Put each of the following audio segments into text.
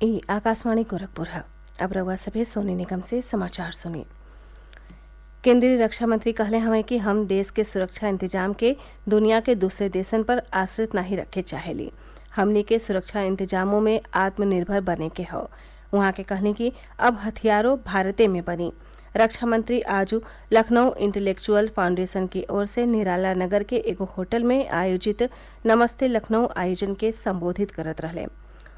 ये आकाशवाणी गोरखपुर है। अब रउआ सभे सोनी निगम से समाचार सुनी। केंद्रीय रक्षा मंत्री कहले हवे कि हम देश के सुरक्षा इंतजाम के दुनिया के दूसरे देशन पर आश्रित नहीं रखे चाहेली। हमनी के सुरक्षा इंतजामों में आत्मनिर्भर बने के हौ। वहाँ के कहनी कि अब हथियारों भारते में बनी। रक्षा मंत्री आज लखनऊ इंटेलेक्चुअल फाउंडेशन की ओर से निराला नगर के एगो होटल में आयोजित नमस्ते लखनऊ आयोजन के संबोधित करत रहले।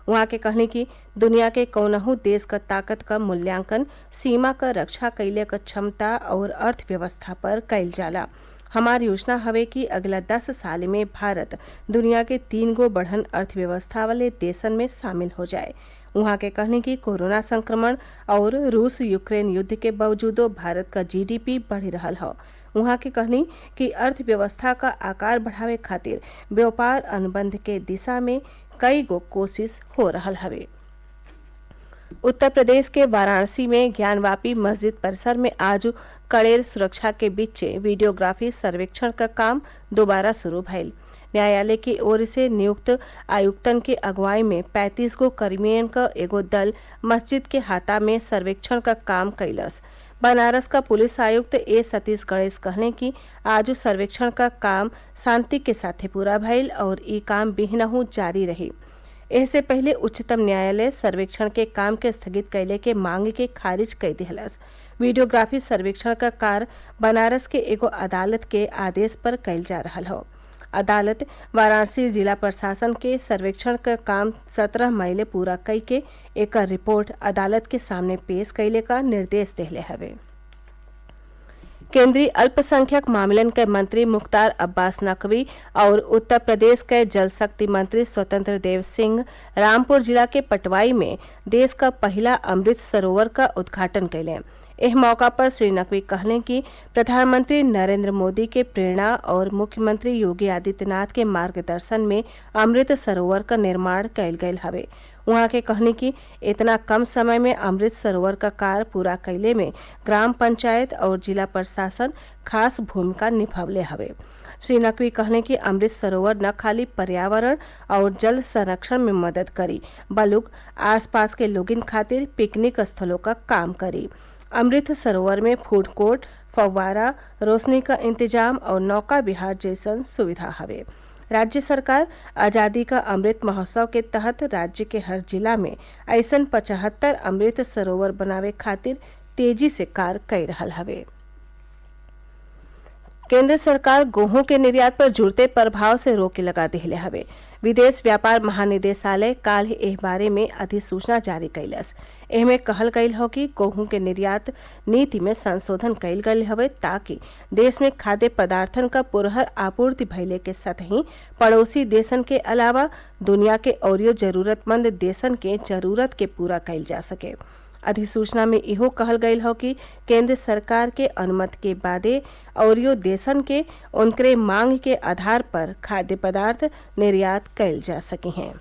वहाँ के कहनी कि दुनिया के कौनहू देश क ताकत क मूल्यांकन सीमा क रक्षा कैले क क्षमता और अर्थव्यवस्था पर कैल जाला। हमार योजना हवे कि अगला 10 साल में भारत दुनिया के 3 गो बढ़न अर्थव्यवस्था वाले देशन में शामिल हो जाए। वहाँ के कहनी कि कोरोना संक्रमण और रूस यूक्रेन युद्ध के बावजूदो भारत का जीडीपी बढ़ी रहल हौ। वहाँ के कहनी कि अर्थव्यवस्था का आकार बढ़ावे खातिर व्यापार अनुबंध के दिशा में कई गो कोशिश हो रहल हवे। उत्तर प्रदेश के वाराणसी में ज्ञानवापी मस्जिद परिसर में आज कड़ेर सुरक्षा के बीच वीडियोग्राफी सर्वेक्षण का काम दोबारा शुरू भइल। न्यायालय की ओर से नियुक्त आयुक्तन के अगुवाई में 35 गो कर्मियन का एगो दल मस्जिद के हाथा में सर्वेक्षण का काम कैलस। बनारस का पुलिस आयुक्त ए सतीश गणेश कहने कि आज सर्वेक्षण का काम शांति के साथे पूरा भइल और ई काम बिहनहू जारी रही। इससे पहले उच्चतम न्यायालय सर्वेक्षण के काम के स्थगित कैले के मांग के खारिज कर दिहलस। वीडियोग्राफी सर्वेक्षण का कार्य बनारस के एगो अदालत के आदेश पर कैल जा रहल हो। अदालत वाराणसी जिला प्रशासन के सर्वेक्षण का काम 17 मई ले पूरा कई के एक रिपोर्ट अदालत के सामने पेश कैले का निर्देश देले हवे। केंद्रीय अल्पसंख्यक मामलन के मंत्री मुख्तार अब्बास नकवी और उत्तर प्रदेश के जल शक्ति मंत्री स्वतंत्र देव सिंह रामपुर जिला के पटवाई में देश का पहला अमृत सरोवर का उद्घाटन कैले। इस मौका पर श्री नकवी कहले कि प्रधानमंत्री नरेंद्र मोदी के प्रेरणा और मुख्यमंत्री योगी आदित्यनाथ के मार्गदर्शन में अमृत सरोवर का निर्माण कैल गयल हवे। वहाँ के कहने की इतना कम समय में अमृत सरोवर का कार्य पूरा कैले में ग्राम पंचायत और जिला प्रशासन खास भूमिका निभावले हवे। श्री नकवी कहने कि अमृत सरोवर न खाली पर्यावरण और जल संरक्षण में मदद करी बल्कि आसपास के लोगिन खातिर पिकनिक स्थलों का काम करी। अमृत सरोवर में फूड कोर्ट, फव्वारा, रोशनी का इंतजाम और नौका विहार जैसन सुविधा हवे। राज्य सरकार आज़ादी का अमृत महोत्सव के तहत राज्य के हर जिला में ऐसन 75 अमृत सरोवर बनावे खातिर तेजी से कार्य कर रहल हवे। केंद्र सरकार गेहूं के निर्यात पर जुड़ते प्रभाव से रोक लगा दिले हवे। विदेश व्यापार महानिदेशालय काल एह बारे में अधिसूचना जारी कैलस। एहमे कहल गयल हो कि गेहूं के निर्यात नीति में संशोधन कैल गयल हवे ताकि देश में खाद्य पदार्थन का पुरहर आपूर्ति भइले के साथ ही पड़ोसी देशन के अलावा दुनिया के औरियो जरूरतमंद देशन के जरूरत के पूरा कैल जा सके। अधिसूचना में इहो कहल गयल हो कि केंद्र सरकार के अनुमति के बादे औरियो देशन के उनकरे मांग के आधार पर खाद्य पदार्थ निर्यात कैल जा सके हैं।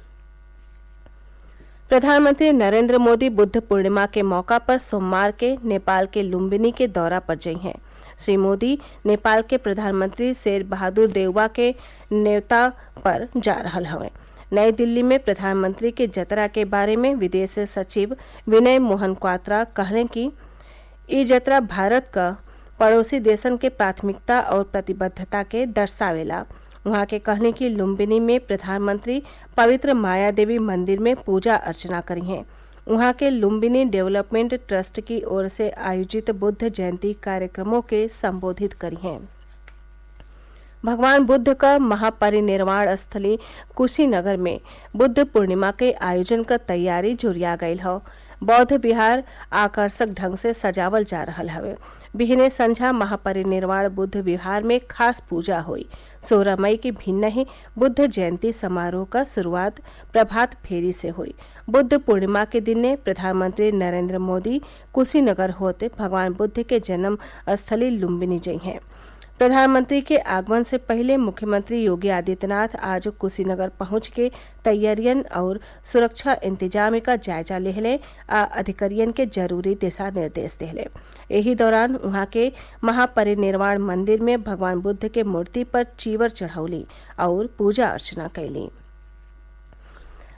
प्रधानमंत्री नरेंद्र मोदी बुद्ध पूर्णिमा के मौका पर सोमवार के नेपाल के लुम्बिनी के दौरा पर गए हैं। श्री मोदी नेपाल के प्रधानमंत्री शेर बहादुर देउवा के न्योता पर जा रहल हवे। नई दिल्ली में प्रधानमंत्री के जतरा के बारे में विदेश सचिव विनय मोहन क्वात्रा कहले कि ई जतरा भारत का पड़ोसी देशन के प्राथमिकता और प्रतिबद्धता के दर्शावेला। वहाँ के कहने की लुम्बिनी में प्रधानमंत्री पवित्र माया देवी मंदिर में पूजा अर्चना करी हैं। वहाँ के लुम्बिनी डेवलपमेंट ट्रस्ट की ओर से आयोजित बुद्ध जयंती कार्यक्रमों के संबोधित करी हैं। भगवान बुद्ध का महापरिनिर्वाण स्थली कुशीनगर में बुद्ध पूर्णिमा के आयोजन का तैयारी जुरिया गयल हो। बौद्ध विहार आकर्षक ढंग से सजावल जा रहल हवे। बिहने संझा महापरिनिर्वाण बुद्ध विहार में खास पूजा हुई। 16 मई की भिन्न ही बुद्ध जयंती समारोह का शुरुआत प्रभात फेरी से हुई। बुद्ध पूर्णिमा के दिन ने प्रधानमंत्री नरेंद्र मोदी कुशीनगर होते भगवान बुद्ध के जन्म स्थली लुम्बिनी गई हैं। प्रधानमंत्री के आगमन से पहले मुख्यमंत्री योगी आदित्यनाथ आज कुशीनगर पहुंच के तैयारियन और सुरक्षा इंतजाम का जायजा लेहले आ अधिकारियन के जरूरी दिशा निर्देश देहले। यही दौरान वहां के महापरिनिर्वाण मंदिर में भगवान बुद्ध के मूर्ति पर चीवर चढ़ौली और पूजा अर्चना कैली।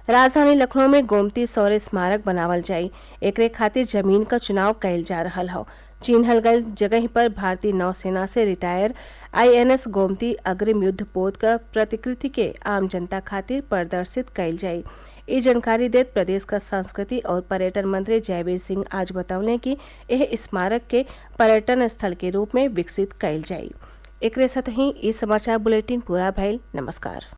राजधानी लखनऊ में गोमती शौर्य स्मारक बनावल जाई। एकरे खातिर जमीन का चुनाव कइल जा रहल हौ। चिन्हल गयल जगह पर भारतीय नौसेना से रिटायर INS गोमती अग्रिम युद्ध पोत का प्रतिकृति के आम जनता खातिर प्रदर्शित कइल जाई। ई जानकारी देत प्रदेश का संस्कृति और पर्यटन मंत्री जयवीर सिंह आज बतौले कि यह स्मारक के पर्यटन स्थल के रूप में विकसित कइल जाई। एकरे साथ ही ई समाचार बुलेटिन पूरा भइल। नमस्कार।